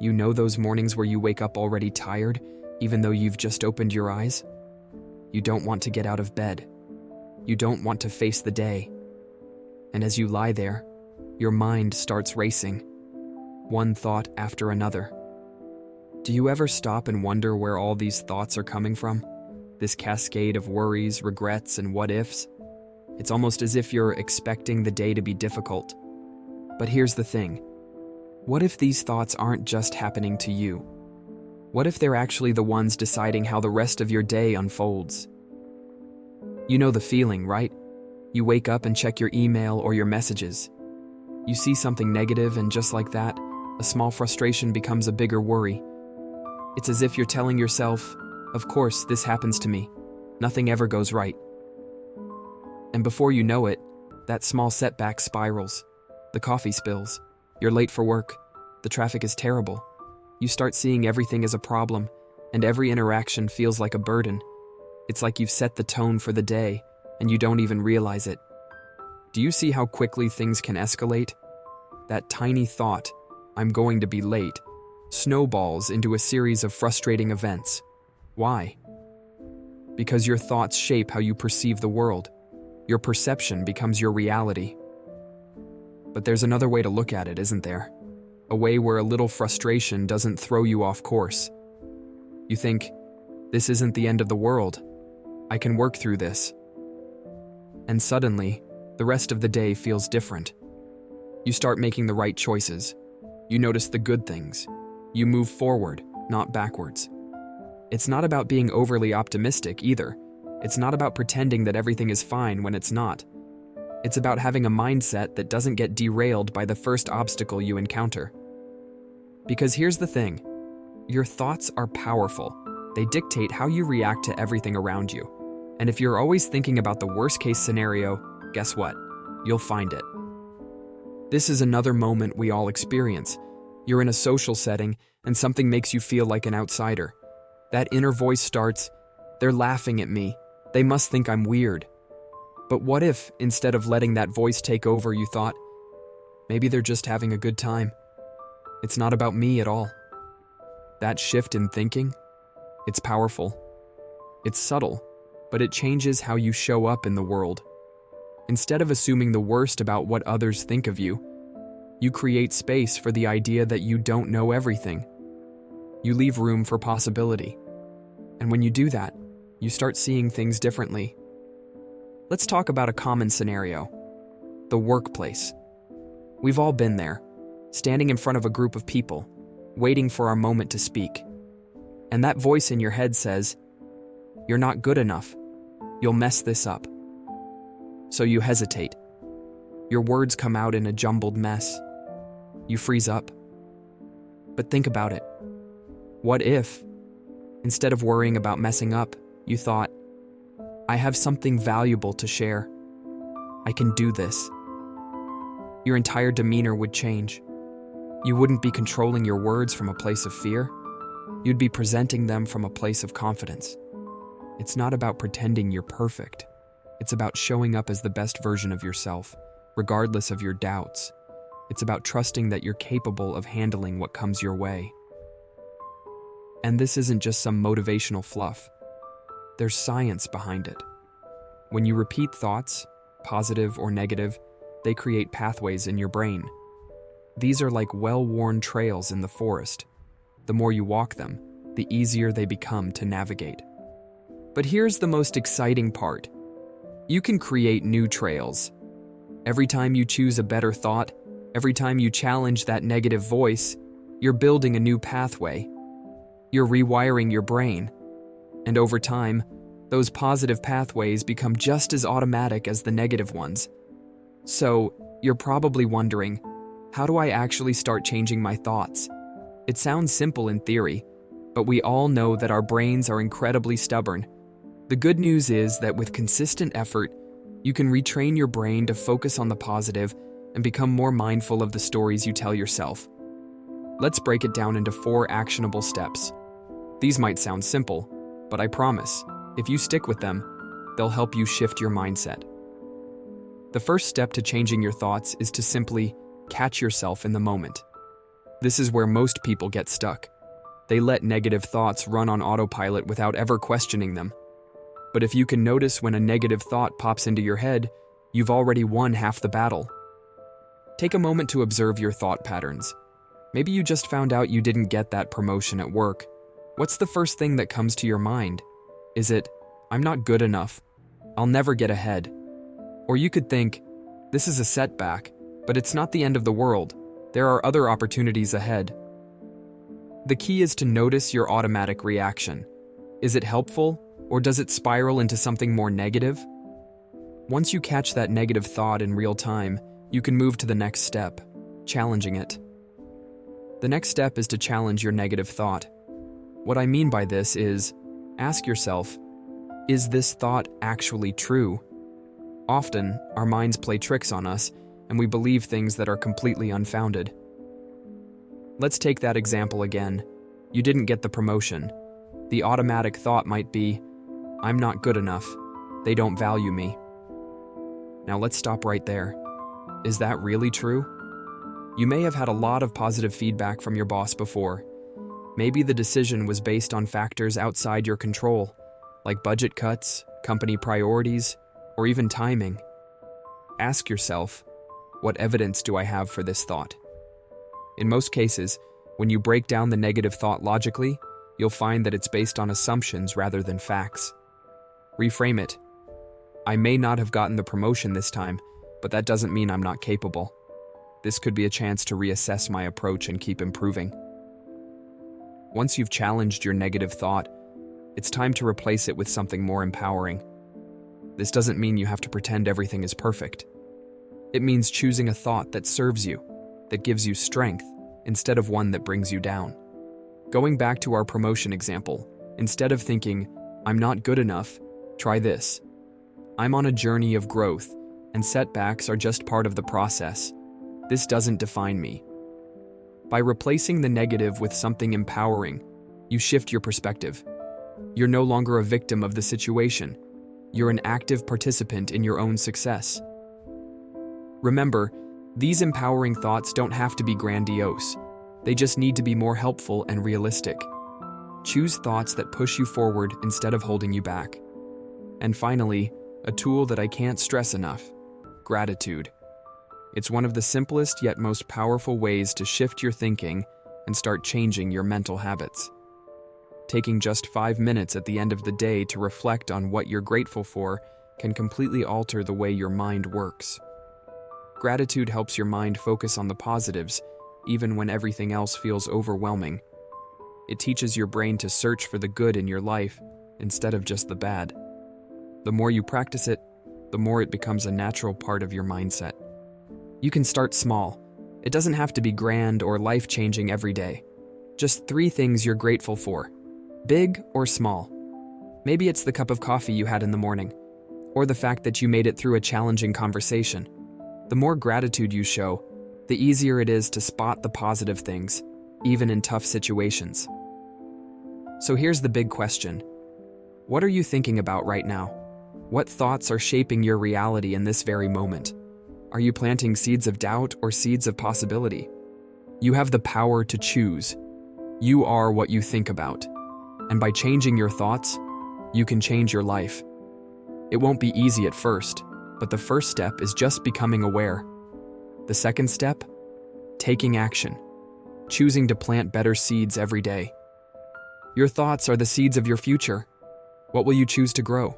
You know those mornings where you wake up already tired, even though you've just opened your eyes? You don't want to get out of bed. You don't want to face the day. And as you lie there, your mind starts racing, one thought after another. Do you ever stop and wonder where all these thoughts are coming from? This cascade of worries, regrets, and what-ifs? It's almost as if you're expecting the day to be difficult. But here's the thing. What if these thoughts aren't just happening to you? What if they're actually the ones deciding how the rest of your day unfolds? You know the feeling, right? You wake up and check your email or your messages. You see something negative, and just like that, a small frustration becomes a bigger worry. It's as if you're telling yourself, of course, this happens to me. Nothing ever goes right. And before you know it, that small setback spirals. The coffee spills. You're late for work. The traffic is terrible. You start seeing everything as a problem, and every interaction feels like a burden. It's like you've set the tone for the day, and you don't even realize it. Do you see how quickly things can escalate? That tiny thought, I'm going to be late, snowballs into a series of frustrating events. Why? Because your thoughts shape how you perceive the world. Your perception becomes your reality. But there's another way to look at it, isn't there? A way where a little frustration doesn't throw you off course. You think, this isn't the end of the world. I can work through this. And suddenly, the rest of the day feels different. You start making the right choices. You notice the good things. You move forward, not backwards. It's not about being overly optimistic either. It's not about pretending that everything is fine when it's not. It's about having a mindset that doesn't get derailed by the first obstacle you encounter. Because here's the thing. Your thoughts are powerful. They dictate how you react to everything around you. And if you're always thinking about the worst-case scenario, guess what? You'll find it. This is another moment we all experience. You're in a social setting, and something makes you feel like an outsider. That inner voice starts, they're laughing at me. They must think I'm weird. But what if, instead of letting that voice take over, you thought, maybe they're just having a good time. It's not about me at all. That shift in thinking, it's powerful. It's subtle, but it changes how you show up in the world. Instead of assuming the worst about what others think of you, you create space for the idea that you don't know everything. You leave room for possibility. And when you do that, you start seeing things differently. Let's talk about a common scenario. The workplace. We've all been there, standing in front of a group of people, waiting for our moment to speak. And that voice in your head says, you're not good enough. You'll mess this up. So you hesitate. Your words come out in a jumbled mess. You freeze up. But think about it. What if, instead of worrying about messing up, you thought, I have something valuable to share. I can do this. Your entire demeanor would change. You wouldn't be controlling your words from a place of fear. You'd be presenting them from a place of confidence. It's not about pretending you're perfect. It's about showing up as the best version of yourself, regardless of your doubts. It's about trusting that you're capable of handling what comes your way. And this isn't just some motivational fluff. There's science behind it. When you repeat thoughts, positive or negative, they create pathways in your brain. These are like well-worn trails in the forest. The more you walk them, the easier they become to navigate. But here's the most exciting part. You can create new trails. Every time you choose a better thought, every time you challenge that negative voice, you're building a new pathway. You're rewiring your brain. And over time, those positive pathways become just as automatic as the negative ones. So, you're probably wondering, how do I actually start changing my thoughts? It sounds simple in theory, but we all know that our brains are incredibly stubborn. The good news is that with consistent effort, you can retrain your brain to focus on the positive and become more mindful of the stories you tell yourself. Let's break it down into 4 actionable steps. These might sound simple, but I promise, if you stick with them, they'll help you shift your mindset. The first step to changing your thoughts is to simply catch yourself in the moment. This is where most people get stuck. They let negative thoughts run on autopilot without ever questioning them. But if you can notice when a negative thought pops into your head, you've already won half the battle. Take a moment to observe your thought patterns. Maybe you just found out you didn't get that promotion at work. What's the first thing that comes to your mind? Is it, I'm not good enough, I'll never get ahead? Or you could think, this is a setback, but it's not the end of the world. There are other opportunities ahead. The key is to notice your automatic reaction. Is it helpful, or does it spiral into something more negative? Once you catch that negative thought in real time, you can move to the next step, challenging it. The next step is to challenge your negative thought. What I mean by this is, ask yourself, is this thought actually true? Often, our minds play tricks on us, and we believe things that are completely unfounded. Let's take that example again. You didn't get the promotion. The automatic thought might be, I'm not good enough. They don't value me. Now let's stop right there. Is that really true? You may have had a lot of positive feedback from your boss before. Maybe the decision was based on factors outside your control, like budget cuts, company priorities, or even timing. Ask yourself, what evidence do I have for this thought? In most cases, when you break down the negative thought logically, you'll find that it's based on assumptions rather than facts. Reframe it. I may not have gotten the promotion this time, but that doesn't mean I'm not capable. This could be a chance to reassess my approach and keep improving. Once you've challenged your negative thought, it's time to replace it with something more empowering. This doesn't mean you have to pretend everything is perfect. It means choosing a thought that serves you, that gives you strength, instead of one that brings you down. Going back to our promotion example, instead of thinking, I'm not good enough, try this. I'm on a journey of growth, and setbacks are just part of the process. This doesn't define me. By replacing the negative with something empowering, you shift your perspective. You're no longer a victim of the situation. You're an active participant in your own success. Remember, these empowering thoughts don't have to be grandiose. They just need to be more helpful and realistic. Choose thoughts that push you forward instead of holding you back. And finally, a tool that I can't stress enough: gratitude. It's one of the simplest yet most powerful ways to shift your thinking and start changing your mental habits. Taking just 5 minutes at the end of the day to reflect on what you're grateful for can completely alter the way your mind works. Gratitude helps your mind focus on the positives, even when everything else feels overwhelming. It teaches your brain to search for the good in your life instead of just the bad. The more you practice it, the more it becomes a natural part of your mindset. You can start small. It doesn't have to be grand or life-changing every day. Just 3 things you're grateful for, big or small. Maybe it's the cup of coffee you had in the morning, or the fact that you made it through a challenging conversation. The more gratitude you show, the easier it is to spot the positive things, even in tough situations. So here's the big question. What are you thinking about right now? What thoughts are shaping your reality in this very moment? Are you planting seeds of doubt or seeds of possibility? You have the power to choose. You are what you think about. And by changing your thoughts, you can change your life. It won't be easy at first, but the first step is just becoming aware. The second step? Taking action. Choosing to plant better seeds every day. Your thoughts are the seeds of your future. What will you choose to grow?